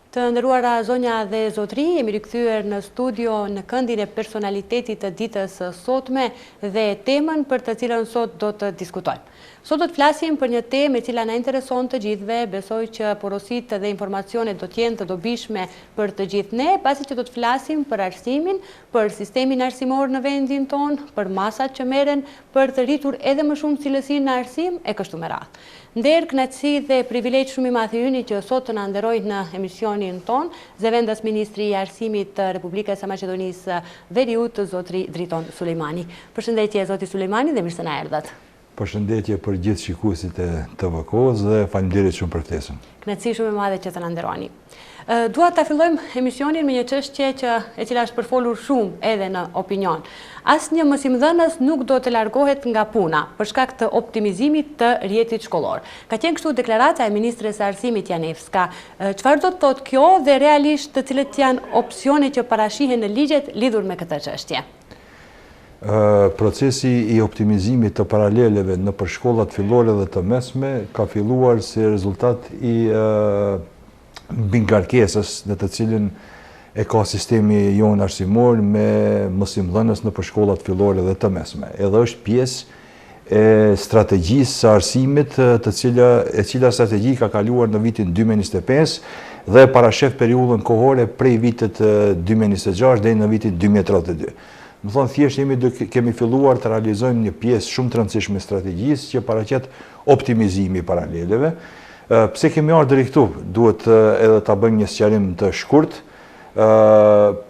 Të nderuara zonja dhe zotri, jemi rikthyer në studio në këndin e personalitetit të ditës së sotme dhe temën për të cilën sot do të diskutojmë. Sot do të flasim për një temë e cila na intereson të gjithëve, besoj që porositë dhe informacionet do të jenë të dobishme për të gjithë ne, pasi që do të flasim për arsimin, për sistemin arsimor në vendin tonë, për masat që merren për të rritur edhe më shumë cilësinë në arsim e kështu me radhë. Nder, kënaqësi dhe privilegj shumë i madh i yni që sot të na nderoj në emisionin ton, Zëvendës Ministri i Arsimit të Republikës së Maqedonisë Veriut, zotri Driton Sulejmani. Përshëndetje zoti Sulejmani dhe mirë se na erdhët. Përshëndetje për gjithë shikuesit e TV-s dhe faleminderit shumë për ftesën. Kënaqësi shumë e madhe që të na nderoni. Dua ta fillojmë emisionin me një çështje e cila është përfolur shumë edhe në opinion. Asnjë mësimdhënës nuk do të largohet nga puna për shkak të optimizimit të rjetit shkollor. Ka qenë kështu deklarata e ministres së Arsimit Janevska. Çfarë do të thotë kjo dhe realisht të cilët janë opsione që parashihen në ligjet lidhur me këtë çështje? Procesi i optimizimit të paraleleve në për shkollat fillore dhe të mesme ka filluar si rezultat i bingarkesës në të cilin e ka sistemi jonë arsimor me mësimdhënës në për shkollat fillore dhe të mesme. Edhe është pjesë e strategjisë së arsimit e cila strategji ka kaluar në vitin 2025 dhe parashef periudhën kohore prej vitit 2026 dhe në vitin 2032. Më thonë, thjesht kemi filluar të realizojmë një pjesë shumë të rëndësishme strategjisë që paraqet optimizimi i paraleleve. Pse kemi ardhur deri këtu, duhet edhe ta bëjmë një sqarim të shkurt.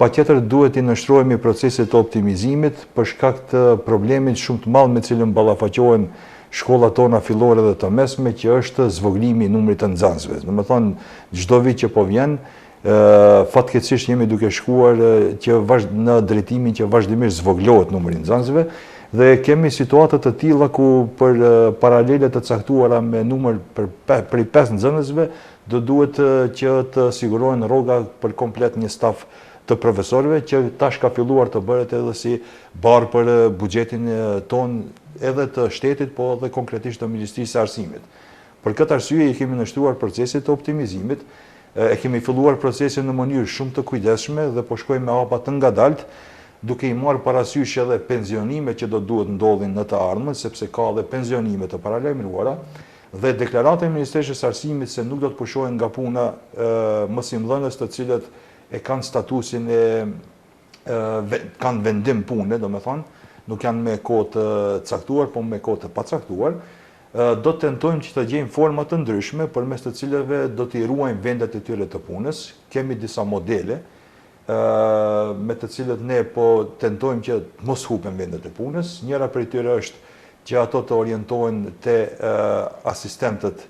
Patjetër duhet i nështrojmë procesit të optimizimit për shkak të problemit shumë të madh me cilën ballafaqohen shkollat tona fillore dhe të mesme, që është zvoglimi i numrit të nxënësve. Domethënë, çdo vit që po vjen, fatkeqësisht jemi duke shkuar në drejtimin që vazhdimisht zvoglohet numri i nxënësve dhe kemi situata të tilla ku për paralele të caktuara me numër për 5 nxënësve do duhet që të sigurohen rroga për komplet një staf të profesorëve, që tash ka filluar të bëhet edhe si barë për buxhetin ton edhe të shtetit, po edhe konkretisht të Ministrisë së Arsimit. Për këtë arsye i kemi nështruar procesit të optimizimit. E kemi filluar procesin në mënyrë shumë të kujdesshme dhe po shkojmë me hapa të ngadalt, duke i marrë parasysh edhe pensionime që do duhet ndodhin në të ardhmen, sepse ka edhe pensionime të paralajmëruara, dhe deklarata e Ministrisë së Arsimit se nuk do të pushohen nga puna mësimdhënës të cilët e kanë statusin kanë vendim pune, domethënë, nuk janë me kohë të caktuar, po me kohë të pacaktuar. Do të tentojmë që të gjejmë forma të ndryshme përmes të cilave do të ruajmë vendet e tyre të punës. Kemi disa modele me të cilët ne po tentojmë që mos hupen vendet e punës. Njëra prej tyre është që ato të orientohen te asistentët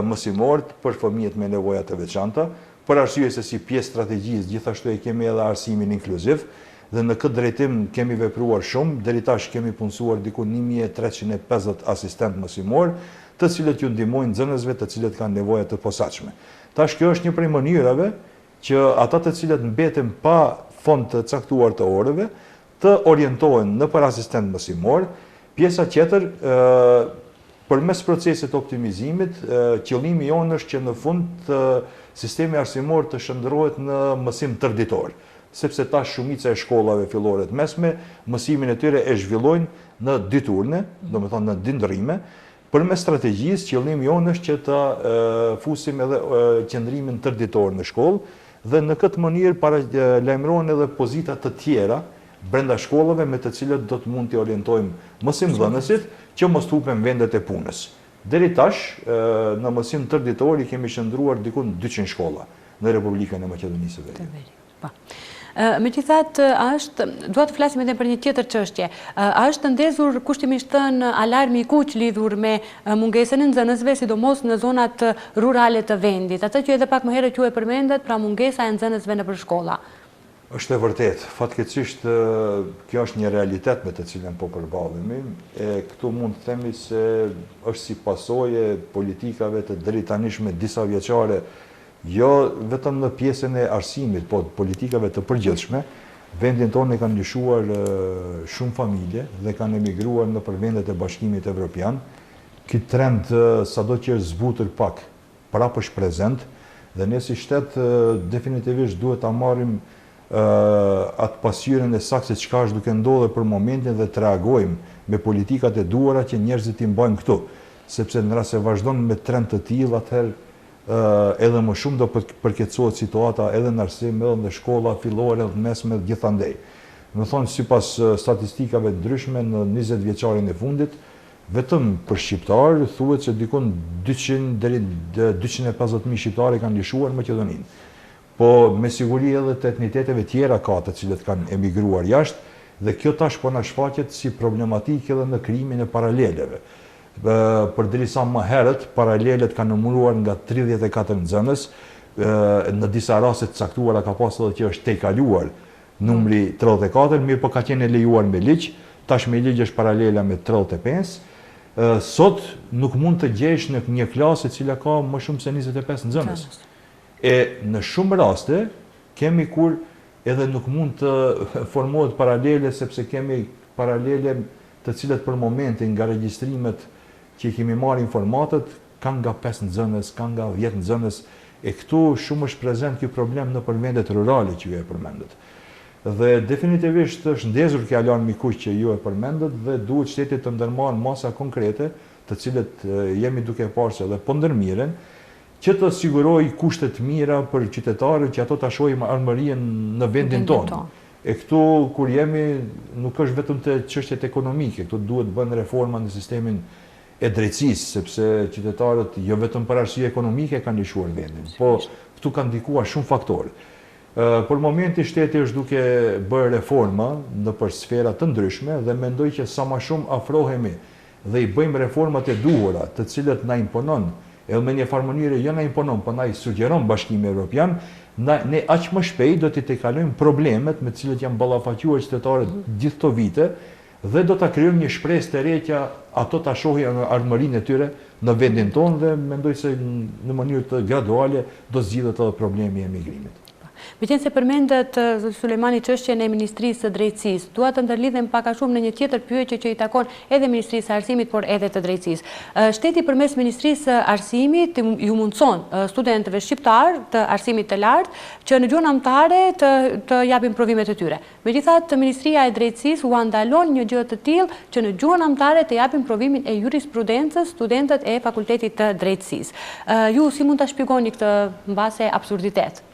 mësimor për fëmijët me nevoja të veçanta, për arsye se si pjesë strategjisë gjithashtu e kemi edhe arsimin inkluziv. Dhe në këtë drejtim kemi vepruar shumë, deri tash kemi punësuar diku 1350 asistent mësimor, të cilët ju ndihmojnë nxënësve të cilët kanë nevoja të posaçme. Tash kjo është një prej mënyrave që ata të cilët mbeten pa fond të caktuar të orëve të orientohen në për asistent mësimor. Pjesa tjetër, përmes procesit optimizimit, qëllimi jonë është që në fund sistemi arsimor të shndërrohet në mësim tërditor, sepse tash shumica e shkollave fillore të mesme, mësimin e tyre e zhvillojnë në diturne, domethënë në ditëndrime. Përmes strategjisë, qëllimi jonë është që të fusim edhe qëndrimin tërditor në shkollë dhe në këtë mënyrë lajmërohen edhe pozita të tjera brenda shkollave me të cilët do të mund të orientojmë mësimdhënësit që mos hupen vendet e punës. Deri tash në mësim tërditor i kemi qëndruar diku në 200 shkolla në Republikën e Maqedonisë së Veriut. Megjithatë, dua të flasim edhe për një tjetër çështje. Është ndezur kushtimisht thënë alarmi i kuq lidhur me mungesën e nxënësve, sidomos në zonat rurale të vendit. Atë që edhe pak më herët ju e përmendet, pra mungesa e nxënësve nëpër shkolla. Është e vërtetë. Fatkeqësisht kjo është një realitet me të cilën po përballemi. Këtu mund të themi se është si pasojë politikave të drejtanishme disa vjeçare, jo vetëm në pjesën e arsimit, po politikave të përgjithshme. Vendin tonë e kanë lëshuar shumë familje dhe kanë emigruar në për vendet e Bashkimit Evropian. Ky trend, sado që është zbutur pak, prapë është prezent, Dhe ne si shtet definitivisht duhet ta marrim atë pasqyrën e saktë se çka është duke ndodhur për momentin dhe të reagojmë me politikat e duara që njerëzit i mbajnë këtu. Sepse në rast se vazhdon me trend të tillë, atëherë edhe më shumë do përkeqësohet situata edhe në arsim, edhe në shkolla fillore dhe mesme gjithandej. Më thonë, sipas statistikave ndryshme në 20 vjeçarin e fundit, vetëm për shqiptarë thuhet se dikon 200 deri 250.000 shqiptarë kanë lëshuar Maqedoninë. Po me siguri edhe të etniteteve tjera ka të cilët kanë emigruar jashtë, dhe kjo tash po na shfaqet si problematikë edhe në krijimin e paraleleve. Përderisa më herët paralelet kanë numëruar nga 34 nxënës, në disa raste të caktuara ka pasur edhe që është tejkaluar numri 34, mirë po ka qenë lejuar me ligj, tash me ligj është paralela me 35. Sot nuk mund të gjesh në një klasë e cila ka më shumë se 25 nxënës. E në shumë raste kemi kur edhe nuk mund të formohet paralele, sepse kemi paralele të cilat për momentin nga regjistrimet që kemi marrë informatat kanë nga 5 nxënës, kanë nga 10 nxënës, e këtu shumë është prezent ky problem në vendet rurale që ju e përmendët. Dhe definitivisht është ndezur kjo alarm i kuq që ju e përmendët dhe duhet shtetit të ndërmarrë masa konkrete, të cilët jemi duke parë se edhe po ndërmiren, që të siguroj kushtet mira për qytetarët që ato ta shohin armërien në vendin tonë. E këtu kur jemi nuk është vetëm të çështjet ekonomike, këtu duhet bën reforma në sistemin e drejtësisë, sepse qytetarët jo vetëm për arsye ekonomike kanë lëshuar vendin, po këtu kanë ndikuar shumë faktorë. Për momentin shteti është duke bërë reforma në për sfera të ndryshme dhe mendoj që sa më shumë afrohemi dhe i bëjmë reformat e duhura, të cilët na imponon, edhe me një farë mënyrë jo na imponon, po na i sugjeron Bashkimi Evropian, ne aq më shpejt do t'i tejkalojmë problemet me të cilët janë ballafaquar qytetarët gjithë këto vite dhe do ta krijojmë një shpresë të re që ato ta shohin armërinë e tyre në vendin tonë dhe mendoj se në mënyrë të graduale do zgjidhet edhe problemi i emigrimit. Me qenë se përmendet Sulejmani çështjen e Ministrisë së Drejtësisë, dua të ndërlidhem pak a shumë në një tjetër pyetje që i takon edhe Ministrisë së Arsimit, por edhe të Drejtësisë. Shteti përmes Ministrisë së Arsimit ju mundson studentëve shqiptar të arsimit të lartë që në gjuhën anëtare të japin provimet e tyre. Megjithatë, Ministria e Drejtësisë u ndalon një gjë të tillë që në gjuhën anëtare të japin provimin e jurisprudencës studentët e Fakultetit të Drejtësisë. Ju si mund ta shpjegoni këtë mbase absurditet?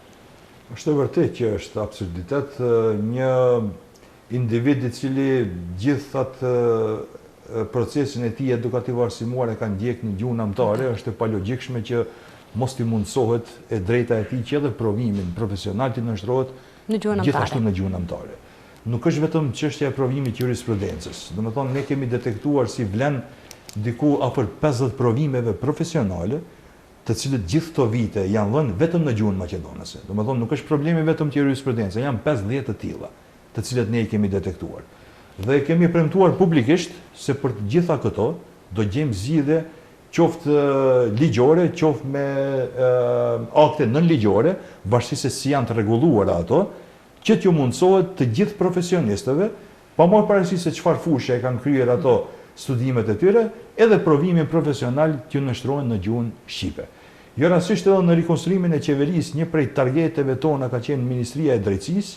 Është e vërtetë që është absurditet, një individ i cili gjithë atë procesin e tij edukativ arsimor e ka ndjek në gjuhën anëtare, është e palogjikshme që mos t'i mundsohet e drejta e tij që edhe provimin profesional t'i nënshtrohet gjithashtu në gjuhën anëtare. Nuk është vetëm çështja e provimit jurisprudencës. Domethënë ne kemi detektuar si vlen diku afër 50 provimeve profesionale, të cilët gjithë këto vite janë dhënë vetëm në gjuhën maqedonase. Domethënë nuk është problemi vetëm te jurisprudenca, janë 50 të tilla, të cilët ne i kemi detektuar. Dhe kemi premtuar publikisht se për të gjitha këto do gjejmë zgjidhje qoftë ligjore, qoftë me akte nënligjore, varësisht se si janë të rregulluara ato, që t'ju mundsohet të gjithë profesionistëve, pa marrë parasysh se çfarë fushë e kanë kryer ato studimet e tyre, edhe provimin profesional t'ju nënshtrohen në gjuhën shqipe. Jo rastësisht edhe në rikonstruimin e qeverisë, një prej targeteve tona ka qenë Ministria e Drejtësisë,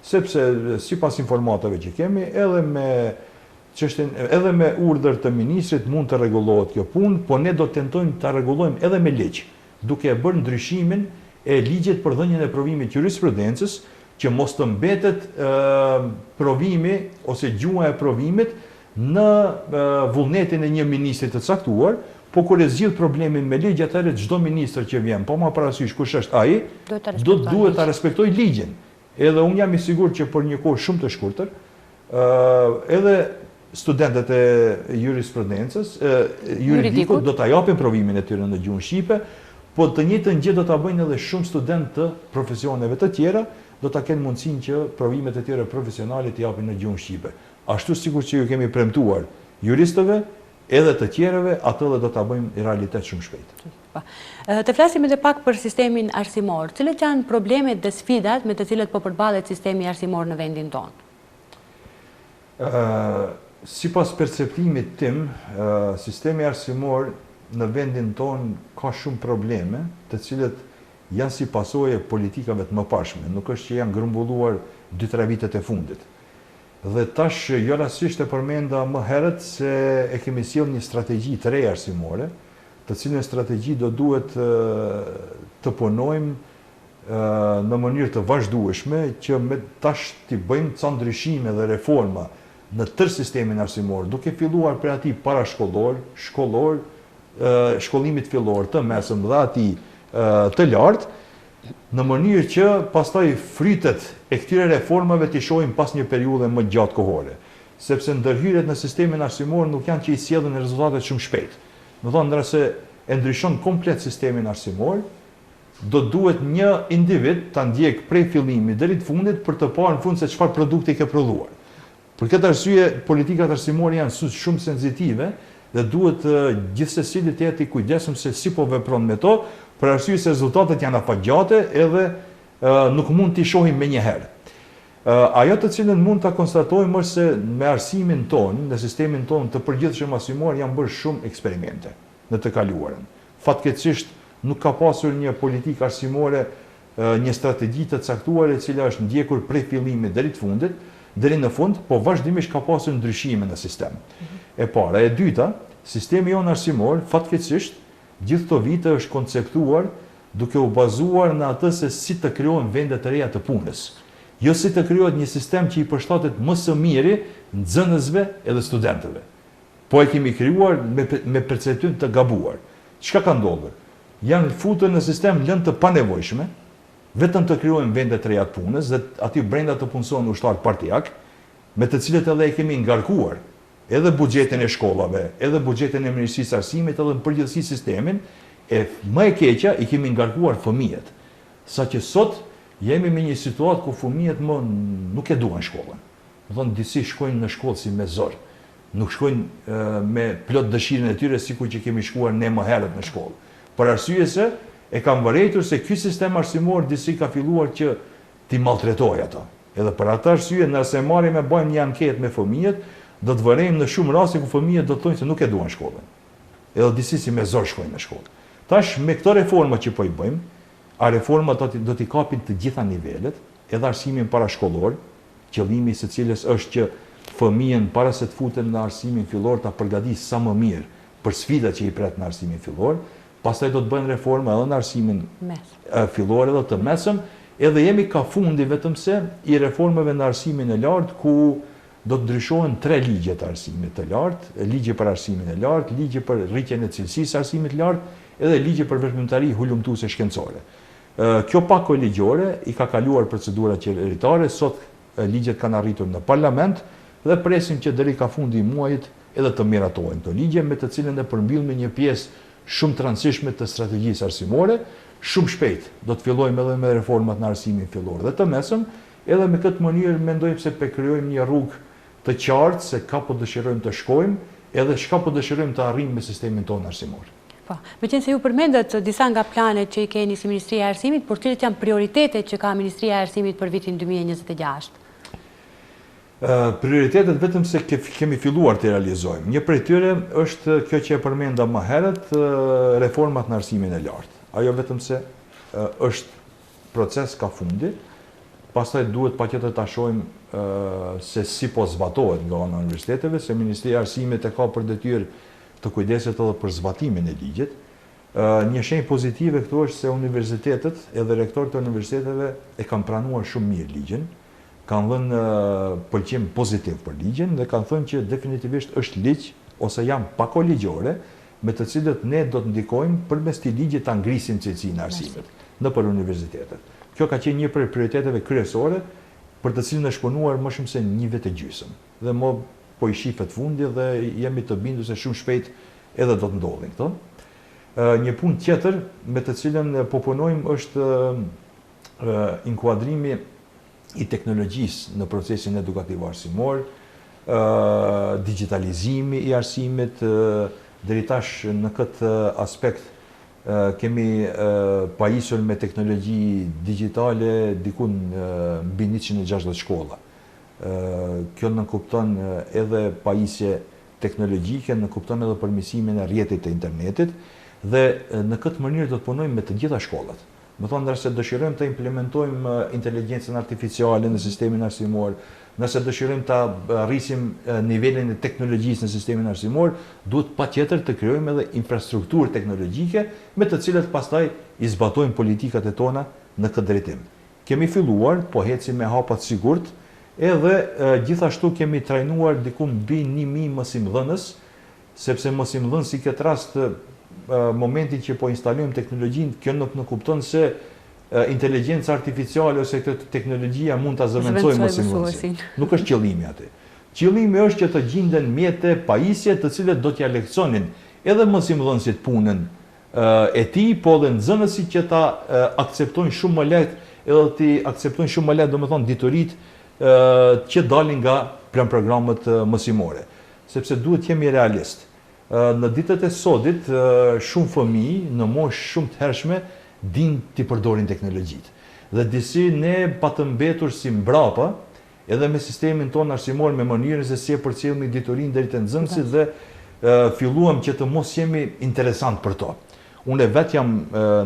sepse sipas informatave që kemi, edhe me urdhër të ministrit mund të rregullohet kjo punë, po ne do tentojmë ta rregullojmë edhe me ligj, duke bërë ndryshimin e ligjit për dhënien e provimit jurisprudencës, që mos të mbetet provimi ose gjuha e provimit në vullnetin e një ministri të caktuar, po kur e zgjidh problemin me ligj, atëherë çdo ministër që vjen, pa marrë parasysh kush është ai, duhet ta respektojë ligjin. Edhe unë jam i sigurt që për një kohë shumë të shkurtër, edhe studentët e jurisprudencës, juridikut do ta japin provimin e tyre në gjuhën shqipe, po të njëjtën gjë do ta bëjnë edhe shumë studentë të profesioneve të tjera, do ta kenë mundësinë që provimet e tyre profesionale të japin në gjuhën shqipe. Ashtu sikur që ju kemi premtuar juristëve, edhe të tjereve, atë dhe do ta bëjmë i realitet shumë shpejt. Të flasim edhe pak për sistemin arsimor. Cilat janë problemet dhe sfidat me të cilët po përballet sistemi arsimor në vendin tonë? Sipas perceptimit tim, sistemi arsimor në vendin tonë ka shumë probleme, të cilët janë si pasojë e politikave të mëparshme, nuk është që janë grumbulluar 2-3 vitet e fundit. Dhe tash jo rastësisht e përmenda më herët se e kemi sjellë një strategji të re arsimore, të cilën strategji do duhet të punojmë në mënyrë të vazhdueshme që me tash t'i bëjmë ca ndryshime dhe reforma në tërë sistemin arsimor, duke filluar për atij parashkollor, shkollor, shkollimit fillor, të mesëm dhe atij të lartë, në mënyrë që pastaj frytet e këtyre reformave t'i shohim pas një periudhe më gjatë kohore, sepse ndërhyrjet në sistemin arsimor nuk janë që i sjellin rezultate shumë shpejt. Do thonë, nëse e ndryshon komplet sistemin arsimor, do duhet një individ ta ndjek prej fillimit deri në fundit për të parë në fund se çfarë produkti ke prodhuar. Për këtë arsye, politikat arsimore janë shumë senzitive dhe duhet gjithsesi të jetë i kujdesshëm se si po vepron me to, për arsye se rezultatet janë afatgjate edhe nuk mund t'i shohim menjëherë. Ajo të cilën mund ta konstatojmë është se me arsimin tonë, në sistemin tonë të përgjithshëm arsimor janë bërë shumë eksperimente në të kaluarën. Fatkeqësisht nuk ka pasur një politikë arsimore, një strategji të caktuar e cila është ndjekur prej fillimit deri në fundit, deri në fund, po vazhdimisht ka pasur ndryshime në sistem. E para, e dyta, sistemi jonë arsimor, fatkeqësisht, gjithë këto vite është konceptuar duke u bazuar në atë se si të krijohen vende të reja të punës. Jo si të krijohet një sistem që i përshtatet më së miri nxënësve edhe studentëve. Po e kemi krijuar me perceptim të gabuar. Çka ka ndodhur? Janë futur në sistem lënë të panevojshme, vetëm të krijojnë vende të reja të punës dhe aty brenda të punësojnë ushtarë partijak, me të cilët edhe e kemi ngarkuar edhe buxhetin e shkollave, edhe buxhetin e Ministrisë së Arsimit, edhe në përgjithësi sistemin, e më e keqja i kemi ngarkuar fëmijët. Saqë sot jemi me një situatë ku fëmijët më nuk e duan shkollën. Do thonë disi shkojnë në shkollë si me zor, nuk shkojnë me plot dëshirën e tyre sikur që kemi shkuar ne më herët në shkollë. Për arsye se e kam vërejtur se ky sistem arsimor disi ka filluar që t'i maltretojë ato. Edhe për atë arsye, nëse marrim e bëjmë një anketë me fëmijët, do të vërejmë në shumë raste ku fëmijët do të thonë se nuk e duan shkollën. Edhe disi si me zor shkojnë në shkollë. Tash me këto reforma që po i bëjmë, a reforma do t'i kapin të gjitha nivelet, edhe arsimin parashkollor, qëllimi i së cilës është që fëmijën para se të futen në arsimin fillor ta përgatisë sa më mirë për sfidat që i pret në arsimin fillor. Pastaj do të bëjnë reforma edhe në arsimin fillor edhe të mesëm, edhe jemi ka fundi vetëm se i reformave në arsimin e lartë, ku do të ndryshohen 3 ligje të arsimit të lartë, ligje për arsimin e lartë, ligje për rritjen e cilësisë së arsimit të lartë, edhe ligje për veprimtari hulumtuese shkencore. Kjo pako ligjore i ka kaluar procedura qeveritare, sot ligjet kanë arritur në parlament dhe presim që deri ka fundi i muajit edhe të miratohen këto ligje, me të cilën e përmbyllim një pjesë shumë të rëndësishme të strategjisë arsimore. Shumë shpejt do të fillojmë edhe me reformat në arsimin fillor dhe të mesëm, edhe me këtë mënyrë mendojmë se krijojmë një rrugë të qartë se ka po dëshirojmë të shkojmë, edhe çka po dëshirojmë të arrijmë me sistemin tonë arsimor. Po, meqense ju përmendët disa nga planet që i keni si Ministria e Arsimit, por cilat janë prioritetet që ka Ministria e Arsimit për vitin 2026? Prioritetet vetëm se kemi filluar të realizojmë. Një prej tyre është kjo që e përmenda më herët, reformat në arsimin e lartë. Ajo vetëm se është proces ka fundi, pastaj duhet patjetër ta shohim se si po zbatohet nga ana e universiteteve, se Ministria e Arsimit e ka për detyrë të kujdeset edhe për zbatimin e ligjit. Një shenjë pozitive këtu është se universitetet edhe rektorët e universiteteve e kanë pranuar shumë mirë ligjin, kanë dhënë pëlqim pozitiv për ligjin dhe kanë thënë që definitivisht është ligj ose janë pako ligjore me të cilët ne do të ndikojmë përmes këtij ligji ta ngrisim cilësinë e arsimit nëpër universitetet. Kjo ka qenë një prej prioriteteve kryesore për të cilën është punuar më shumë se 1 vit e gjysmë. Dhe më po i shifet fundi dhe jemi të bindur se shumë shpejt edhe do të ndodhin këto. Një punë tjetër me të cilën po punojmë është inkuadrimi i teknologjisë në procesin edukativ arsimor, digitalizimi i arsimit, deri tash në këtë aspekt kemi pajisur me teknologji digjitale dikun mbi 160 shkolla. Kjo nënkupton edhe pajisje teknologjike, nënkupton edhe përmirësimin e rrjetit të internetit dhe në këtë mënyrë do të punojmë me të gjitha shkollat. Më thonë, nëse dëshirojmë të implementojmë inteligjencën artificiale në sistemin arsimor, nëse dëshirojmë të rrisim nivelin e teknologjisë në sistemin arsimor, duhet patjetër të krijojmë edhe infrastrukturë teknologjike me të cilat pastaj i zbatojmë politikat e tona në këtë drejtim. Kemi filluar, po hecim me hapat sigurt, edhe gjithashtu kemi trajnuar diku mbi 1000 mësimdhënës, sepse mësimdhënësi si këtë rast momentin që po instalojmë teknologjinë, kjo nuk në kupton se inteligjenca artificiale ose këtë teknologjia mund ta zëvendësojë mësimdhënësin. Nuk është qëllimi aty. Qëllimi është që të gjenden mjete pajisje të cilët do t'ja lehtësonin edhe mësimdhënësit punën e tij, po edhe nxënësit që ta akceptojnë shumë më lehtë, edhe ti akceptojnë shumë më lehtë, domethënë dituritë që dalin nga programet mësimore. Sepse duhet jemi realistë. Në ditët e sodit, shumë fëmijë në moshë shumë të hershme din t'i përdorin teknologjitë. Dhe disi ne pa të mbetur si mbrapa, edhe me sistemin tonë arsimor, me mënyrën se si e përcjellni diturinë deri te nxënësit dhe filluam që të mos jemi interesant për to. Unë vetë jam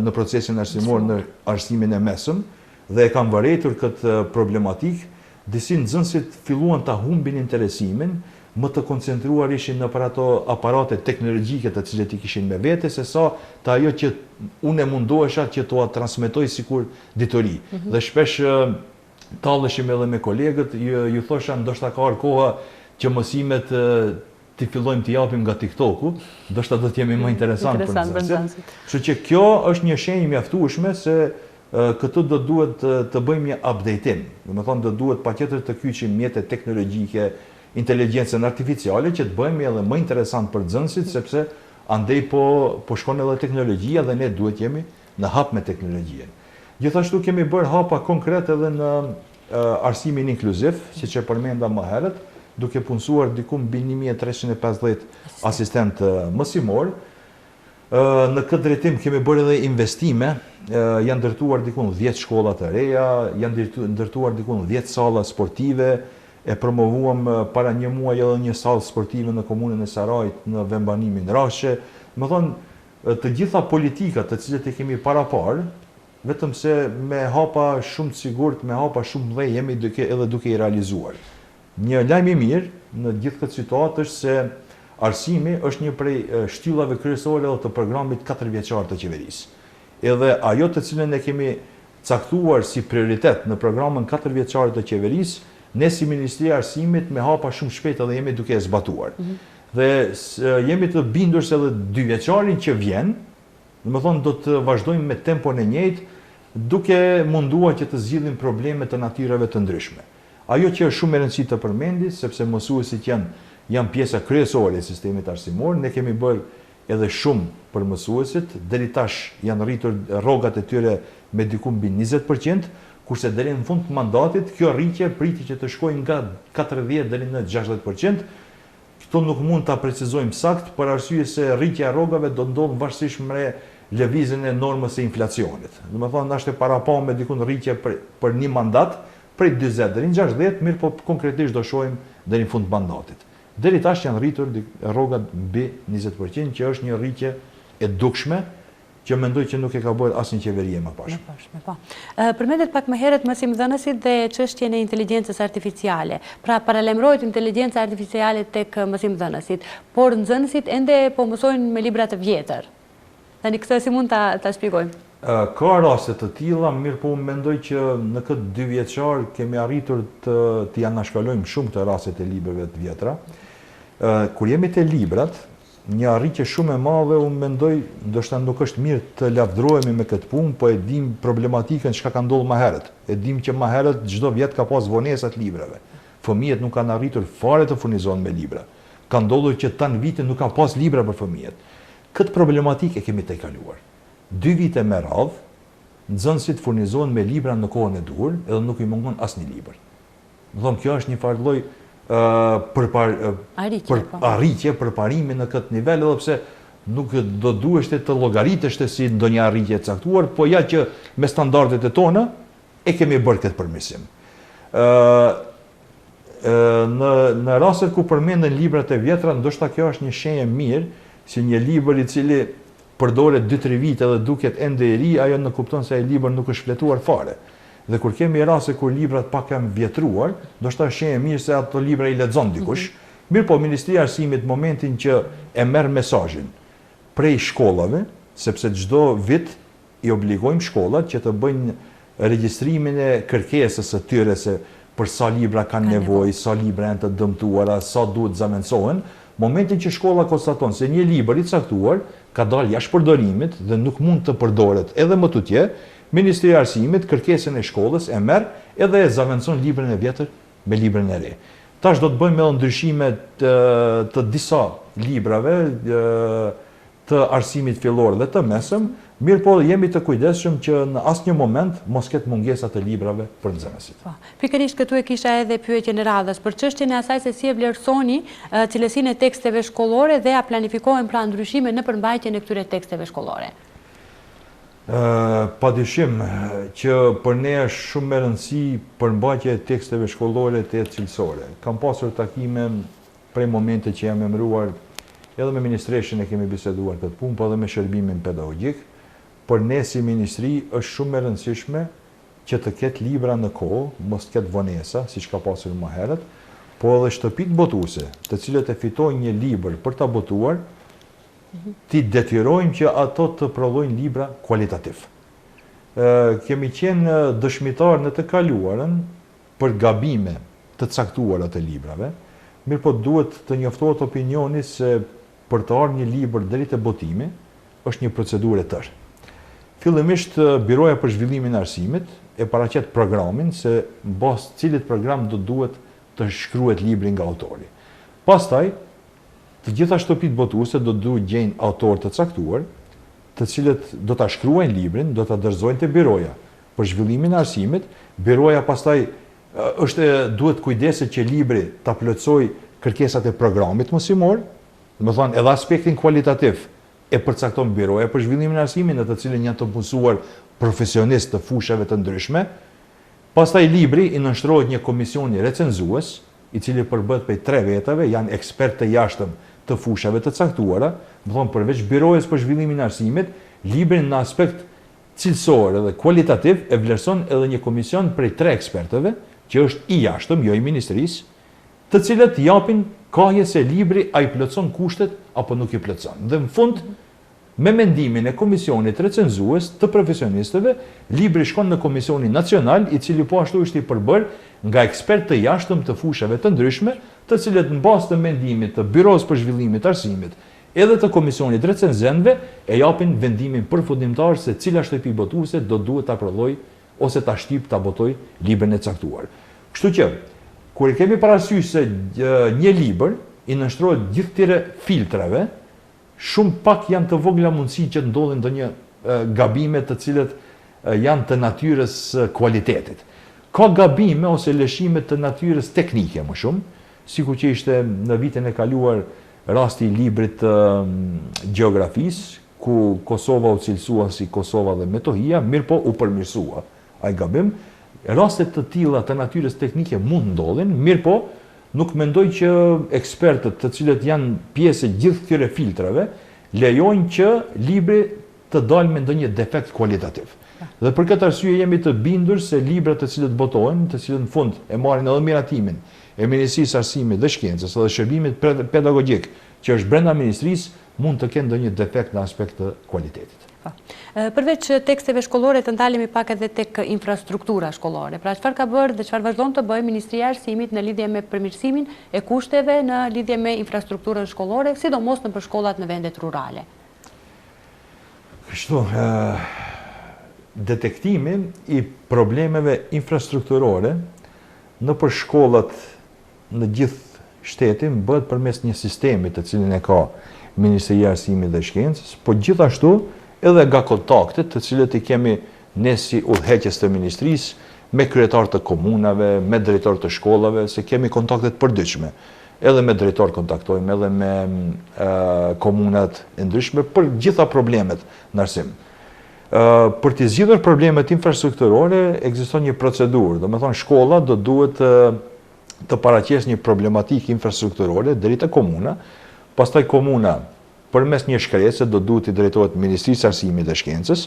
në procesin arsimor në arsimin e mesëm dhe e kam vërejtur këtë problematikë. Disi nxënësit filluan ta humbin interesimin, më të koncentruar ishin në për ato aparate teknologjike të cilët i kishin me vete, se sa të ajo që unë e mundohesha që të transmetoj sikur ditori. Dhe shpesh talleshim edhe me kolegët, ju thosha ndoshta ka koha që mësimet të fillojmë t'i japim nga TikToku, ndoshta do t'jemi më interesant për nxënësit. Kështu që kjo është një shenjë mjaftueshme se këtu do duhet të bëjmë një updatim. Domethënë do duhet patjetër të kyçim mjete teknologjike, inteligjencën artificiale që të bëjmë edhe më interesant për nxënësit, sepse andej po shkon edhe teknologjia dhe ne duhet jemi në hap me teknologjinë. Gjithashtu kemi bërë hapa konkret edhe në arsimin inkluziv, siç e përmenda më herët, duke punësuar diku mbi 1350 asistent mësimor. Në këtë drejtim kemi bërë edhe investime, janë ndërtuar diku 10 shkolla të reja, janë ndërtuar diku 10 salla sportive, e promovuam para një muaj edhe një sallë sportive në komunën e Sarajit në Vembanimin Rashe. Më thonë, të gjitha politikat të cilët e kemi parapar, vetëm se me hapa shumë të sigurt, me hapa shumë mëdha jemi duke i realizuar. Një lajm i mirë në gjithë këtë situatë është se arsimi është një prej shtyllave kryesore të programit 4 vjeçar të qeverisë. Edhe ajo të cilën e kemi caktuar si prioritet në programin 4 vjeçar të qeverisë, ne si Ministria e Arsimit me hapa shumë shpejt edhe jemi duke e zbatuar. Dhe jemi të bindur se edhe 2 vjeçarin që vjen, domethënë do të vazhdojmë me tempon e njëjtë, duke munduar që të zgjidhim probleme të natyrave të ndryshme. Ajo që është shumë e rëndësishme të përmendi, sepse mësuesit janë pjesa kryesore e sistemit arsimor, ne kemi bërë edhe shumë për mësuesit, deri tash janë rritur rrogat e tyre me diku mbi 20%, kurse deri në fund të mandatit kjo rritje priti që të shkojë nga 40 deri në 60%. Këto nuk mund ta precizojmë sakt, për arsye se rritja e rrogave do ndodh varësisht me lëvizjen e normës së inflacionit. Domethënë është e parapamë diku rritje për një mandat prej 40 deri në 60, mirë po konkretisht do shohim deri në fund të mandatit. Deri tash janë rritur rrogat mbi 20%, që është një rritje e dukshme, që mendoj që nuk e ka bërë asnjë qeveri më pashme. Përmendet pak më herët mësimdhënësit dhe çështjen e inteligjencës artificiale. Pra paralajmërohet inteligjenca artificiale tek mësimdhënësit, por nxënësit ende po mësojnë me libra të vjetër. Tani këtë si mund ta shpjegojmë? Ka raste të tilla, mirë po mendoj që në këtë 2 vjeçar kemi arritur të anashkalojmë shumë të rastet e librave të vjetra. Kur jemi te librat, një arritje shumë e madhe, unë mendoj, ndoshta nuk është mirë të lavdrohemi me këtë punë, po e dim problematikën çka ka ndodhur më herët. E dim që më herët çdo vjet ka pas vonesa të librave. Fëmijët nuk kanë arritur fare të furnizohen me libra. Ka ndodhur që tanë vite nuk ka pas libra për fëmijët. Këtë problematikë e kemi tejkaluar. 2 vite me radhë, nxënësit furnizohen me libra në kohën e duhur, edhe nuk i mungon asnjë libër. Do thonë kjo është një farë lloj arritje, përparimi në këtë nivel, edhe pse nuk do duheshte të llogariteshte si ndonjë arritje e caktuar, po ja që me standardet e tona e kemi bërë këtë përmirësim. Në rastet ku përmenden librat e vjetra, ndoshta kjo është një shenjë mirë, si një libër i cili përdoret 2-3 vite dhe duket ende i ri, ajo në kupton se ai libër nuk është fletuar fare. Dhe kur kemi raste kur librat pak janë vjetruar, ndoshta është e mirë se ato libra i lexon dikush. Mirë po, Ministria e Arsimit momentin që e merr mesazhin prej shkollave, sepse çdo vit i obligojmë shkollat që të bëjnë regjistrimin e kërkesës së tyre se për sa libra kanë nevojë, sa libra janë të dëmtuara, sa duhet zamencohen, momentin që shkolla konstaton se një libër i caktuar ka dalë jashtë përdorimit dhe nuk mund të përdoret edhe më tutje, Ministria e Arsimit kërkesën e shkollës e merr edhe e zamencon librin e vjetër me librin e re. Tash do të bëjmë edhe ndryshime të disa librave të arsimit fillor dhe të mesëm, mirë po jemi të kujdesshëm që në asnjë moment mos ketë mungesa të librave për nxënësit. Pikërisht këtu e kisha edhe pyetjen e radhës për çështjen e asaj se si e vlerësoni cilësinë e teksteve shkollore dhe a planifikohen pra ndryshime në përmbajtjen e këtyre teksteve shkollore? Padyshim që për ne është shumë e rëndësishme përmbajtja e teksteve shkollore të jetë cilësore. Kam pasur takime prej momente që jam emëruar edhe me ministreshin e kemi biseduar këtë punë, po edhe me shërbimin pedagogjik. Për ne si ministri është shumë e rëndësishme që të ketë libra në kohë, mos të ketë vonesa, siç ka pasur më herët, po edhe shtëpitë botuese, të cilët e fitojnë një libër për ta botuar, ti detyrojmë që ato të prodhojnë libra kualitativ. Kemi qenë dëshmitar në të kaluarën për gabime të caktuara të librave, mirë po duhet të njoftohet opinioni se për të ardhur një libër deri te botimi është një procedurë e tërë. Fillimisht Biroja për Zhvillimin e Arsimit e paraqet programin se mbas cilit program do duhet të shkruhet libri nga autori. Pastaj të gjitha shtëpitë botuese do duhet gjejnë autor të caktuar, të cilët do ta shkruajnë librin, do ta dorëzojnë te Biroja për Zhvillimin e Arsimit. Biroja pastaj duhet kujdeset që libri ta plotësojë kërkesat e programit mësimor, do të thonë edhe aspektin kualitativ e përcakton Biroja për Zhvillimin e Arsimit, në të cilën janë të punësuar profesionistë të fushave të ndryshme. Pastaj libri i nënshtrohet një komisioni recenzues, i cili përbëhet prej 3 vetave, janë ekspertë të jashtëm të fushave të caktuara, do të thonë përveç Birojës për Zhvillimin e Arsimit, librin në aspekt cilësor dhe kualitativ e vlerëson edhe një komision prej 3 ekspertëve, që është i jashtëm, jo i ministrisë, të cilët japin kahje se libri a i plotëson kushtet apo nuk i plotëson. Dhe në fund, me mendimin e komisionit recenzues të profesionistëve, libri shkon në Komisionin Nacional, i cili po ashtu është i përbër nga ekspertë të jashtëm të fushave të ndryshme, të cilët në bazë të mendimit të Byros për Zhvillimin e Arsimit edhe të Komisionit recenzentëve e japin vendimin përfundimtar se cila shtëpi botuese do duhet ta prodhojë ose ta shtyp ta botoj librin e caktuar. Kështu që kur i kemi parasysh se një libër i nënshtrohet gjithë këtyre filtrave, shumë pak janë të vogla mundësi që ndodhin ndonjë gabime të cilët janë të natyrës kualitetit. Ka gabime ose lëshime të natyrës teknike më shumë, sikur që ishte në vitin e kaluar rasti i librit gjeografisë, ku Kosova u cilësua si Kosova dhe Metohia, mirë po u përmirësua ai gabim. Rastet të tilla të natyrës teknike mund ndodhin, mirë po nuk mendoj që ekspertët të cilët janë pjesë e gjithë këtyre filtrave lejojnë që libri të dalë me ndonjë defekt kualitativ. Dhe për këtë arsye jemi të bindur se librat të cilët botohen, të cilët në fund e marrin edhe miratimin e Ministrisë Arsimit dhe Shkencës dhe Shërbimit Pedagogjik, që është brenda ministrisë, mund të kenë ndonjë defekt në aspekt të kualitetit. Përveç teksteve shkollore të ndalemi pak edhe tek infrastruktura shkollore. Pra çfarë ka bërë dhe çfarë vazhdon të bëjë Ministria e Arsimit në lidhje me përmirësimin e kushteve në lidhje me infrastrukturën shkollore, sidomos në shkollat në vendet rurale? Kështu, detektimi i problemeve infrastrukturore në për shkollat në gjithë shtetin bëhet përmes një sistemi të cilin e ka Ministria e Arsimit dhe Shkencës, po gjithashtu edhe nga kontaktet të cilët i kemi ne si udhëheqës të ministrisë, me kryetarë të komunave, me drejtorë të shkollave, se kemi kontaktet përditshme. Edhe me drejtor kontaktojmë, edhe me komunat e ndryshme për gjitha problemet në arsim. Për të zgjidhur problemet infrastrukturore ekziston një procedurë, do të thonë shkolla do duhet të paraqesë një problematikë infrastrukturore deri te komuna, pastaj komuna përmes një shkresë do duhet i drejtohet Ministrisë së Arsimit dhe Shkencës,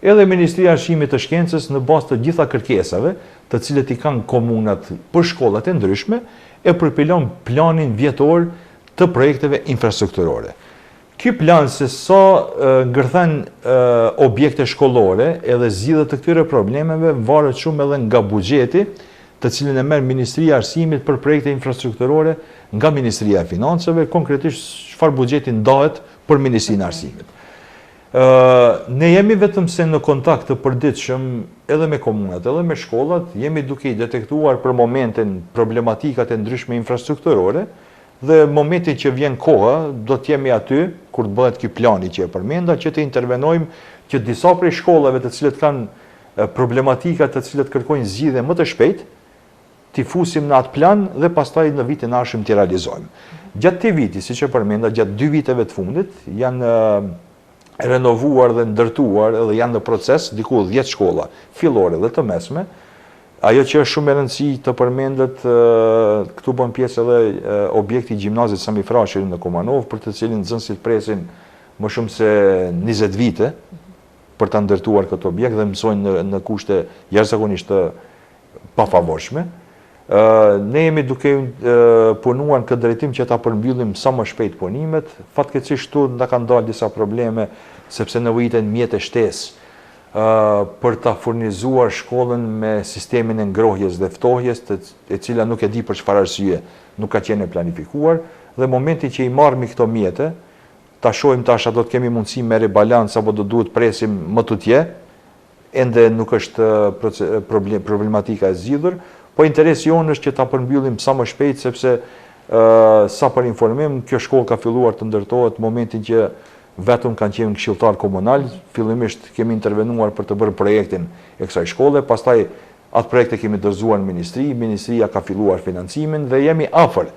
edhe Ministria e Arsimit të Shkencës në bazë të gjitha kërkesave, të cilët i kanë komunat për shkollat e ndryshme, e përpilon planin vjetor të projekteve infrastrukturore. Ky plan se sa ngërthen objekte shkollore edhe zgjidhjet të këtyre problemeve varet shumë edhe nga buxheti, të cilin e merr Ministria e Arsimit për projekte infrastrukturore nga Ministria e Financave, konkretisht çfarë buxheti ndahet për Ministrinë e Arsimit. Ne jemi vetëm se në kontakt të përditshëm edhe me komunat, edhe me shkollat, jemi duke i detektuar për momentin problematikat e ndryshme infrastrukturore, dhe momentin që vjen koha, do të jemi aty, kur të bëhet ky plani që e përmenda, që të intervenojmë që disa prej shkollave të cilët kanë problematika të cilët kërkojnë zgjidhje më të shpejt, t'i fusim në atë plan dhe pastaj në vitin e ardhshëm t'i realizojmë. Gjatë këtij viti, siç e përmenda, gjatë 2 viteve të fundit, janë renovuar dhe ndërtuar edhe janë në proces diku 10 shkolla fillore dhe të mesme. Ajo që është shumë e rëndësishme të përmendet, këtu bën pjesë edhe objekti i gjimnazit Sami Frashi në Kumanov, për të cilin nxënësit presin më shumë se 20 vite për ta ndërtuar këtë objekt dhe mësojnë në kushte jashtëzakonisht të pafavorshme. Ne jemi duke punuar në këtë drejtim që ta përmbyllim sa më shpejt punimet. Fatkeqësisht këtu na kanë dalë disa probleme sepse nevojiten mjete shtesë për ta furnizuar shkollën me sistemin e ngrohjes dhe ftohjes, e cila nuk e di për çfarë arsye nuk ka qenë planifikuar, dhe momenti që i marrmi këto mjete, ta shohim tash a do të kemi mundësi me rebalans apo do duhet presim më tutje, ende nuk është problematika e zgjidhur, po interesi jonë është që ta përmbyllim sa më shpejt, sepse sa për informim, kjo shkollë ka filluar të ndërtohet momentin që vetëm kanë qenë këshilltar komunal, fillimisht kemi intervenuar për të bërë projektin e kësaj shkolle, pastaj atë projekte kemi dorëzuar në ministri, ministria ka filluar financimin dhe jemi afër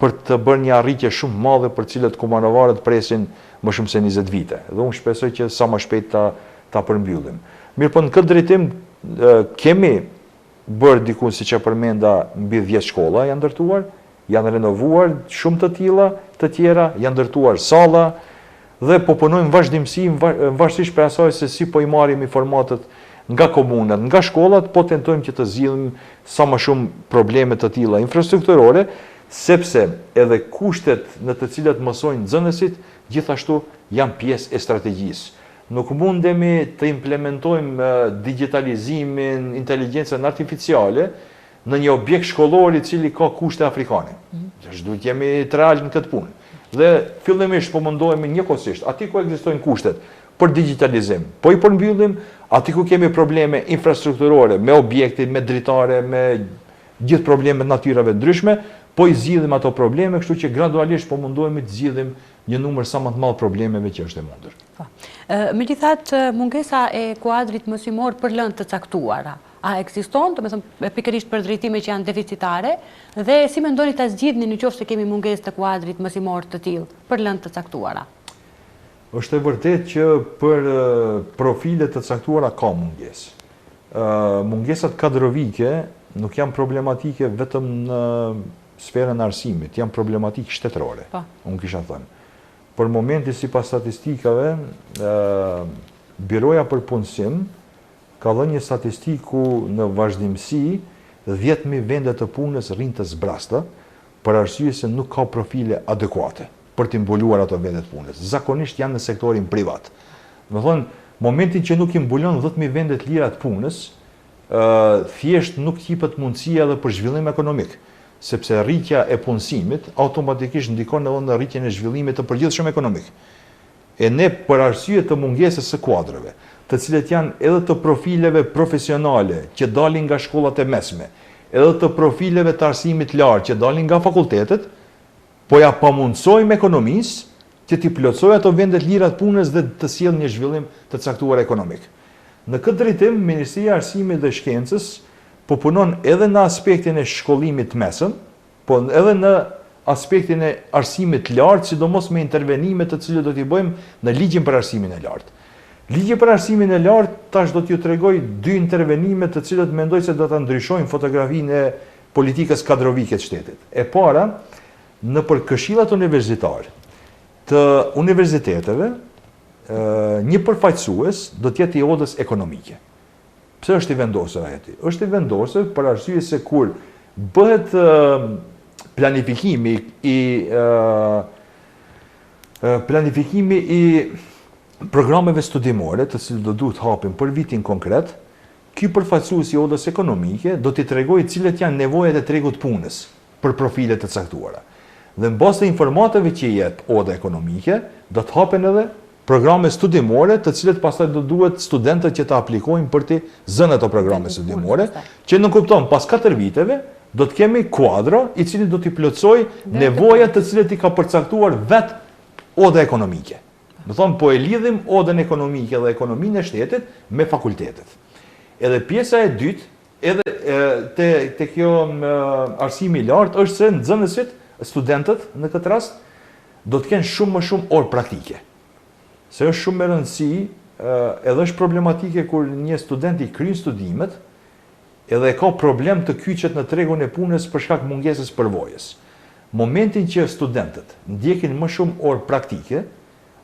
për të bërë një arritje shumë madhe për cilët kumanovarët presin më shumë se 20 vite. Dhe unë shpresoj që sa më shpejt ta përmbyllim. Mirë, po në këtë drejtim kemi bërë diku, siç e përmenda, mbi 10 shkolla janë ndërtuar, janë renovuar shumë të tjera, janë ndërtuar salla, dhe po punojmë vazhdimisht për asaj se si po i marrim informatat nga komunat, nga shkollat, po tentojmë që të zgjidhim sa më shumë probleme të tilla infrastrukturore, sepse edhe kushtet në të cilat mësojnë nxënësit gjithashtu janë pjesë e strategjisë. Nuk mundemi të implementojmë digitalizimin, inteligjencën artificiale në një objekt shkollor i cili ka kushte afrikane. Duhet jemi të real në këtë punë. Dhe fillimisht po mundohemi njëkohësisht, aty ku ekzistojnë kushtet për digitalizim, po i përmbyllim, aty ku kemi probleme infrastrukturore, me objekte, me dritare, me gjithë problemet natyrave ndryshme, po i zgjidhim ato probleme, kështu që gradualisht po mundohemi të zgjidhim një numër sa më të madh problemeve që është e mundur. Megjithatë, mungesa e kuadrit mësimor për lëndë të caktuara, a ekziston, domethënë pikërisht për drejtime që janë deficitare, dhe si mendoni ta zgjidhni nëse kemi mungesë të kuadrit mësimor të tillë për lëndë të caktuara? Është e vërtetë që për profile të caktuara ka mungesë. Mungesat kadrovike nuk janë problematike vetëm në sferën e arsimit, janë problematikë shtetërore. Unë kisha thënë. Për momenti, sipas statistikave, Biroja për Punësim ka dhënë një statistiku në vazhdimsi 10.000 vende të punës rrinë të zbrasta, për arsye se nuk ka profile adekuate për të mbuluar ato vende të punës. Zakonisht janë në sektorin privat. Do të thonë, momentin që nuk i mbulon 10.000 vende të lira të punës, thjesht nuk jepet mundësia edhe për zhvillim ekonomik, sepse rritja e punësimit automatikisht ndikon edhe në rritjen e zhvillimit të përgjithshëm ekonomik. E ne, për arsye të mungesës së kuadrave, të cilët janë edhe të profileve profesionale që dalin nga shkollat e mesme, edhe të profileve të arsimit lartë që dalin nga fakultetet, po ja pamundsojmë ekonomisë që t'i plotësojë ato vende të lira të punës dhe të sjellë një zhvillim të caktuar ekonomik. Në këtë drejtim, Ministria e Arsimit dhe Shkencës po punon edhe në aspektin e shkollimit të mesëm, po edhe në aspektin e arsimit lartë, sidomos me intervenime të cilët do t'i bëjmë në ligjin për arsimin e lartë. Ligji për arsimin e lartë, tash do t'ju tregoj 2 intervenime të cilët mendoj se do ta ndryshojnë fotografinë e politikës kadrovike të shtetit. E para, në për këshillat universitare, të universiteteve, një përfaqësues do të jetë i odës ekonomike. Pse është i vendosur ajeti? Është i vendosur për arsye se kur bëhet planifikimi i programeve studimore, të cilët do duhet hapin për vitin konkret, ky përfaqësues i odës ekonomike do t'i tregojë cilat janë nevojat e tregut punës për profilet të caktuara. Dhe në bazë të informatave që jep oda ekonomike, do të hapen edhe programe studimore, të cilët pastaj do duhet studentët që të aplikojnë për të zënë ato programe studimore, që në kupton pas 4 viteve do të kemi kuadro i cili do t'i plotësoj nevojat të cilët i ka përcaktuar vetë oda ekonomike. Do thonë, po e lidhim odën ekonomike dhe ekonominë e shtetit me fakultetet. Edhe pjesa e dytë, edhe te kjo arsimi i lartë, është se nxënësit, studentët në këtë rast, do të kenë shumë më shumë orë praktike. Se është shumë me rëndësi, edhe është problematike kur një student i kryen studimet, edhe ka problem të kyçet në tregun e punës për shkak mungesës përvojës. Momentin që studentët ndjekin më shumë orë praktike,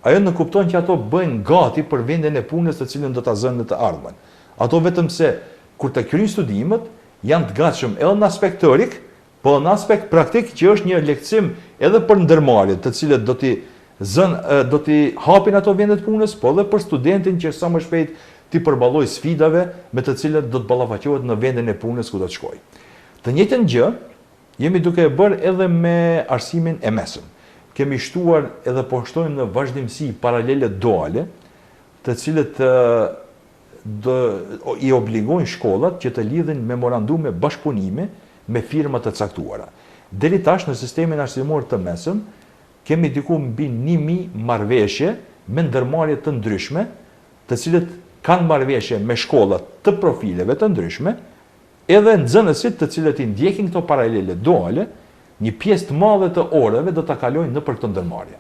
ajo në kupton që ato bëjnë gati për vendin e punës të cilën do ta zënë në të ardhmen. Ato vetëm se kur të kryejnë studimet, janë të gatshëm edhe në aspekt teorik, po në aspekt praktik që është një lehtësim edhe për ndërmarrjet, të cilët do t'i hapin ato vendet punës, po edhe për studentin që sa më shpejt t'i përballojë sfidave me të cilët do të ballafaqohet në vendin e punës ku do të shkojë. Të njëjtën gjë jemi duke e bërë edhe me arsimin e mesëm. Kemi shtuar edhe po shtojmë në vazhdimsi paralele duale, të cilët i obligojnë shkollat që të lidhin memorandume bashkëpunimi me firma të caktuara. Deri tash në sistemin arsimor të mesëm, kemi diku mbi 1000 marrëveshje me ndërmarrje të ndryshme, të cilët kanë marrëveshje me shkollat të profileve të ndryshme, edhe nxënësit të cilët i ndjekin këto paralele duale, një pjesë të madhe të orëve do ta kalojnë nëpër këtë ndërmarrje.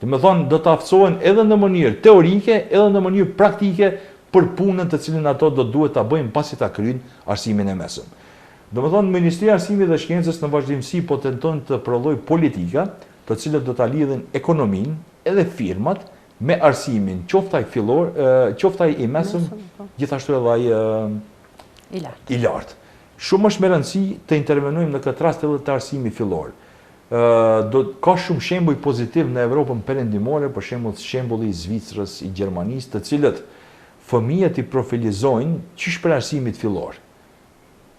Do të thonë do të aftësohen edhe në mënyrë teorike, edhe në mënyrë praktike për punën të cilën ato do duhet ta bëjnë pasi ta kryejnë arsimin e mesëm. Do të thonë Ministria e Arsimit dhe Shkencës në vazhdimsi po tenton të prodhojë politika, të cilët do ta lidhin ekonominë edhe firmat me arsimin, qoftaj fillor, qoftaj i mesëm, gjithashtu edhe ai i lartë. Shumë është me rëndësi të intervenojmë në këtë rast edhe të arsimi fillor. Ka shumë shembuj pozitiv në Evropën perëndimore, për shembull shembulli i Zvicrës, i Gjermanisë, të cilët fëmijët i profilizojnë çish për arsimit fillor.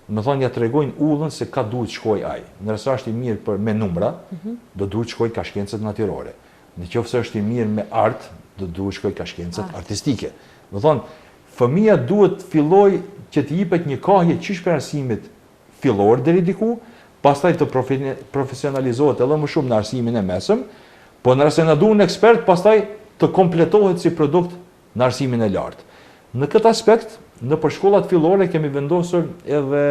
Më thonë ja tregojnë udhën se ka duhet shkoj ai. Nëse është i mirë me numra, do duhet shkoj ka shkencët natyrore. Nëse është i mirë me art, do duhet shkoj ka shkencët artistike. Më thonë, fëmia duhet filloj që të jepet një kahje çish për arsimit fillor deri diku, pastaj të profesionalizohet edhe më shumë në arsimin e mesëm, po nëse na duhen ekspert, pastaj të kompletohet si produkt në arsimin e lartë. Në këtë aspekt, në shkollat fillore kemi vendosur edhe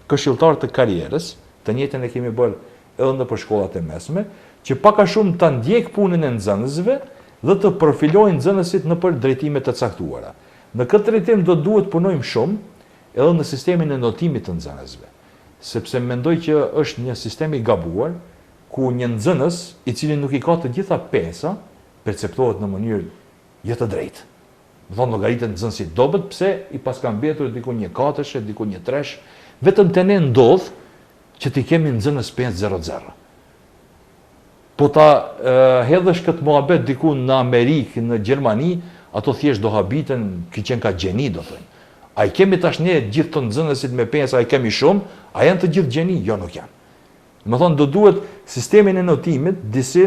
këshilltar të karrierës, të njëjtën e kemi bërë edhe në shkollat e mesme, që pak a shumë ta ndjek punën e nxënësve dhe të profilojnë nxënësit nëpër drejtime të caktuara. Në këtë drejtim do duhet punojmë shumë edhe në sistemin e notimit të nxënësve, sepse mendoj që është një sistem i gabuar ku një nxënës i cili nuk i ka të gjitha pesa perceptohet në mënyrë jo të drejtë. Do thonë llogaritet nxënësi dobët pse i paska mbetur diku një 4, diku një 3, vetëm te ne ndodh që ti kemi nxënës 500. Po ta hedhësh këtë muhabet diku në Amerikë, në Gjermani, ato thjesht do habiten, ky qen ka gjeni, do thonë. A i kemi tash ne gjithë të nxënësit me 5, a i kemi shumë, a janë të gjithë gjeni? Jo, nuk janë. Më thonë, do duhet sistemin e notimit, disi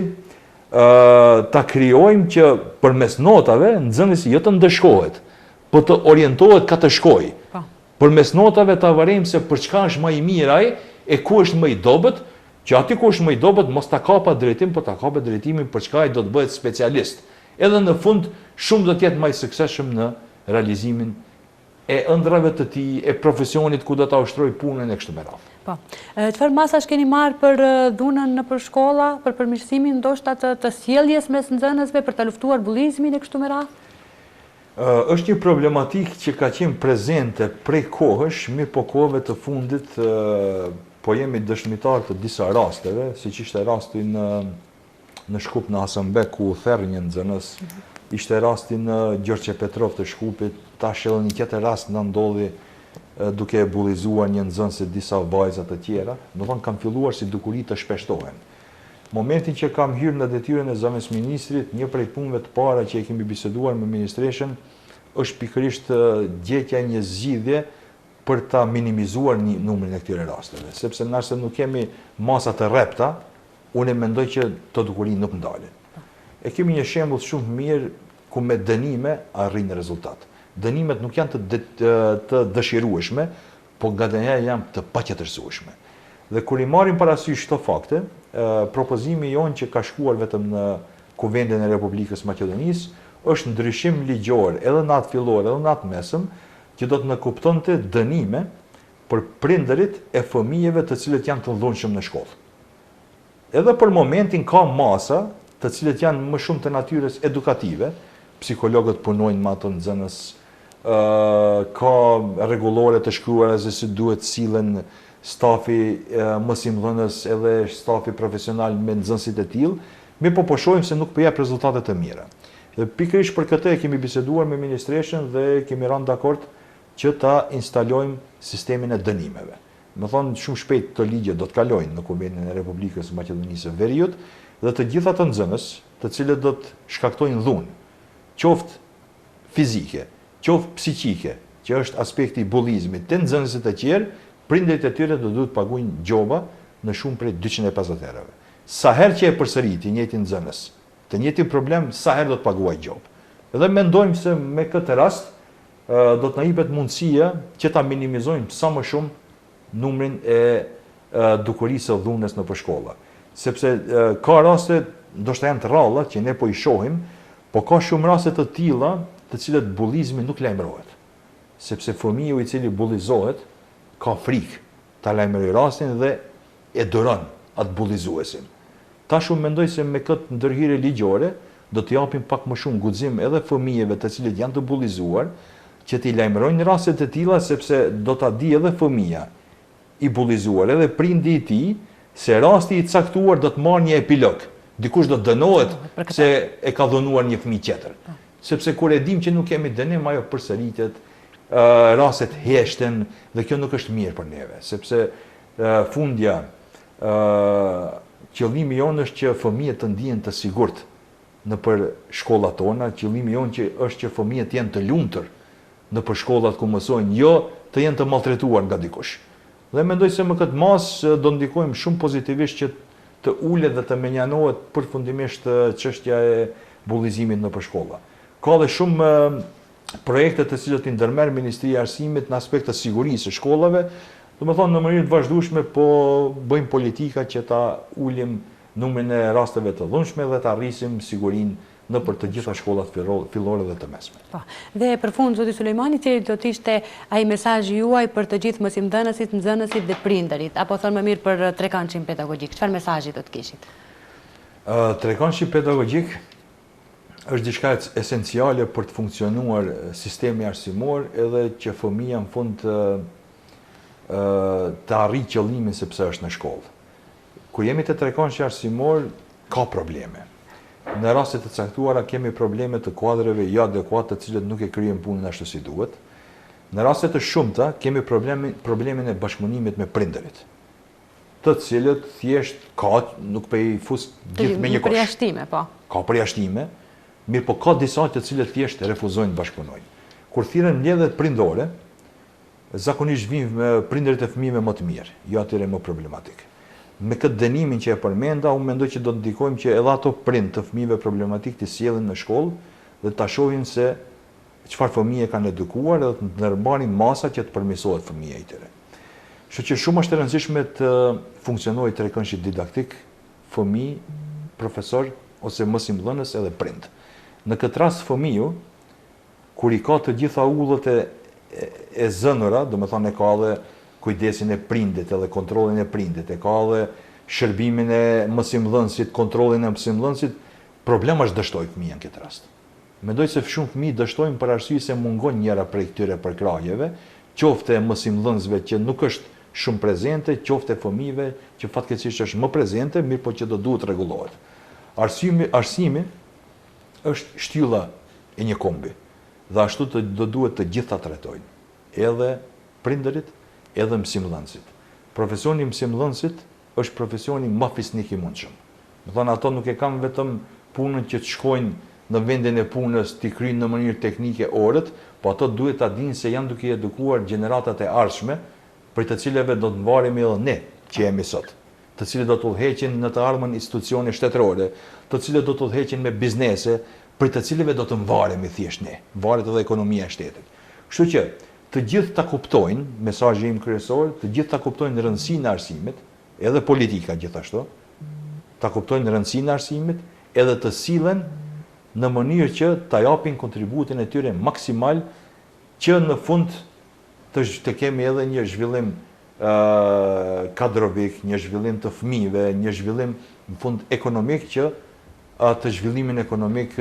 ta krijojmë që përmes notave nxënësi jo të ndëshkohet, po të orientohet ka të shkojë. Përmes notave ta varejmë se për çka është më i mirë ai e ku është më i dobët, që aty ku është më i dobët mos ta kapa drejtim, po ta kapë drejtimin për çka ai do të bëhet specialist. Edhe në fund shumë do të jetë më i suksesshëm në realizimin e ëndrave të tij, e profesionit ku do ta ushtrojë punën e kështu me radhë. Po. Çfarë masash keni marrë për dhunën nëpër shkolla, për përmirësimin ndoshta të sjelljes mes nxënësve, për ta luftuar bullizmin e kështu me radhë? Është një problematikë që ka qenë prezente prej kohësh, mirë po kohëve të fundit po jemi dëshmitar të disa rasteve, siç ishte rasti në në Shkup në Hasanbek, ku u therr një nxënës. Ishte rasti në Gjorgje Petrov të Shkupit, tash edhe një tjetër rast na ndodhi duke bullizuar një nxënës e disa vajza të tjera. Do të thonë kam filluar si dukuri të shpeshtohen. Momentin që kam hyrë në detyrën e zamës ministrit, një prej punëve të para që e kemi biseduar me ministreshën është pikërisht gjetja një zgjidhje për ta minimizuar numrin e këtyre rasteve, sepse nëse nuk kemi masa të rrepta, unë mendoj që të dukuri nuk ndalen. E kemi një shembull shumë mirë ku me dënime arrin rezultat. Dënimet nuk janë të dëshirueshme, po ngadalëherë janë të paqetërsueshme. Dhe kur i marrim parasysh këto fakte, propozimi jonë që ka shkuar vetëm në Kuvendin e Republikës Maqedonisë është ndryshim ligjor edhe në atë fillor edhe në atë mesëm, që do të nënkuptonte dënime për prindërit e fëmijëve të cilët janë të dhunshëm në shkollë. Edhe për momentin ka masa të cilët janë më shumë të natyrës edukative, psikologët punojnë me ato nxënës, ka rregullore të shkruara se si duhet sillen stafi mësimdhënës edhe stafi profesional me nxënësit e tillë, mirë po shohim se nuk po jep rezultate të mira. Dhe pikërisht për këtë e kemi biseduar me ministreshën dhe kemi rënë dakord që ta instalojmë sistemin e dënimeve. Më thonë shumë shpejt të ligje do të kalojnë në Kuvendin e Republikës Maqedonisë së Veriut dhe të gjitha të nxënës, të cilët do të shkaktojnë dhunë, qoftë fizike, qoftë psiqike, që është aspekti i bullizmit të nxënësit e tjerë, prindërit e tyre do duhet paguajnë gjoba në shumë prej 250 eurove. Sa herë që e përsëriti njëjtin nxënës, të njëjtin problem, sa herë do të paguajë gjobë. Dhe mendojmë se me këtë rast do të na jepet mundësia që ta minimizojmë sa më shumë numrin e dukurisë së dhunës në shkolla. Sepse ka raste, ndoshta janë të rralla që ne po i shohim, po ka shumë raste të tilla të cilët bullizmi nuk lajmërohet. Sepse fëmiu i cili bullizohet ka frikë ta lajmërojë rastin dhe e duron atë bullizuesin. Tash unë mendoj se me këtë ndërhyrje ligjore do të japim pak më shumë guxim edhe fëmijëve të cilët janë të bullizuar, që t'i lajmërojnë rastet e tilla, sepse do ta di edhe fëmia i bullizuar, edhe prindi i tij, se rasti i caktuar do të marrë një epilog. Dikush do të dënohet se e ka dhunuar një fëmijë tjetër. Sepse kur e dim që nuk kemi dënim, ajo përsëritet, rastet heshten dhe kjo nuk është mirë për neve, sepse fundja qëllimi jonë është që fëmijët të ndihen të sigurt në për shkollat tona, qëllimi jonë është që fëmijët jenë të lumtur në për shkollat ku mësojnë, jo të jenë të maltretuar nga dikush. Dhe mendoj se më këtë mas do ndikojmë shumë pozitivisht që të ulet dhe të menjanohet përfundimisht çështja e bullizimit në për shkolla. Ka dhe shumë projekte të cilët i ndërmerr Ministria e Arsimit në aspekt të sigurisë së shkollave. Do të thonë në mënyrë të vazhdueshme po bëjmë politika që ta ulim numrin e rasteve të dhunshme dhe ta arrisim sigurinë në për të gjitha shkollat fillore dhe të mesme. Dhe për fund, zoti Sulejmani, cili do të ishte ai mesazhi juaj për të gjithë mësimdhënësit, nxënësit dhe prindërit, apo thonë më mirë për trekëndshin pedagogjik? Çfarë mesazhi do të kishit? Trekëndshi pedagogjik është diçka esenciale për të funksionuar sistemi arsimor, edhe që fëmia në fund të arrijë qëllimin sepse është në shkollë. Kur jemi te trekëndshi arsimor, ka probleme. Në rastet të caktuara kemi probleme të kuadreve jo adekuate të cilët nuk e kryejnë punën ashtu si duhet. Në rastet të shumta kemi problemin e bashkëpunimit me prindërit, të cilët thjesht nuk po i fus gjithë me një kosh. Përjashtime, po. Ka përjashtime, mirë po ka disa të cilët thjesht refuzojnë të bashkëpunojnë. Kur thirren mbledhjet prindore, zakonisht vinë prindërit e fëmijëve më të mirë, jo atyre më problematik. Me këtë dënimin që e përmenda, unë mendoj që do të ndikojmë që edhe ato prind të fëmijëve problematik të sjellin në shkollë dhe ta shohin se çfarë fëmijë kanë edukuar dhe të ndërmarrin masa që të përmirësohet fëmia i tyre. Kështu që shumë është e rëndësishme të funksionojë trekëndshi didaktik, fëmijë, profesor ose mësimdhënës edhe prind. Në këtë rast fëmiu, kur i ka të gjitha ullët e zënura, do të thonë e ka edhe kujdesin e prindit edhe kontrollin e prindit, e ka edhe shërbimin e mësimdhënësit, kontrollin e mësimdhënësit, problem është dështoj fëmija në këtë rast. Mendoj se shumë fëmijë dështojnë për arsye se mungon njëra prej këtyre përkrahjeve, qoftë e mësimdhënësve që nuk është shumë prezente, qoftë e fëmijëve që fatkeqësisht është më prezente, mirë po që do duhet rregullohet. Arsimi është shtylla e një kombi, dhe ashtu do duhet të gjitha të tretojnë, edhe prindërit, edhe mësimdhënësit. Profesioni mësimdhënësit është profesioni më fisnik i mundshëm. Më thonë, ato nuk e kam vetëm punën që të shkojnë në vendin e punës, t'i kryjnë në mënyrë teknike orët, po ato duhet ta dinë se janë duke edukuar gjeneratat e ardhshme, për të cileve do të mbaremi edhe ne që jemi sot, të cilët do të udhëheqin në të ardhmen institucione shtetërore, të cilët do të udhëheqin me biznese, për të cilëve do të mbaremi thjesht ne, varet edhe ekonomia e shtetit. Kështu që të gjithë ta kuptojnë, mesazhi im kryesor, të gjithë ta kuptojnë rëndësinë e arsimit, edhe politika gjithashtu, ta kuptojnë rëndësinë e arsimit, edhe të sillen në mënyrë që ta japin kontributin e tyre maksimal, që në fund të kemi edhe një zhvillim kadrovik, një zhvillim të fëmijëve, një zhvillim në fund ekonomik që të zhvillimin ekonomik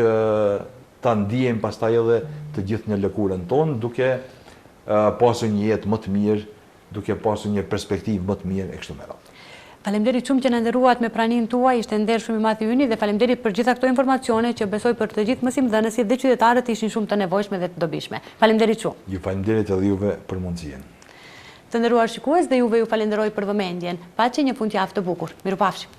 ta ndiejmë pastaj edhe të gjithë në lëkurën tonë, duke pasur një jetë më të mirë, duke pasur një perspektivë më të mirë e kështu me radhë. Faleminderit shumë që na nderuat me praninë tuaj, ishte nder shumë i madh i yni dhe faleminderit për gjitha këto informacione që besoj për të gjithë mësimdhënësit dhe qytetarët ishin shumë të nevojshme dhe të dobishme. Faleminderit shumë. Ju falenderit edhe juve për mundësinë. Të nderuar shikues, dhe juve ju falenderoj për vëmendjen. Paqe, një fundjavë të bukur. Mirupafshim.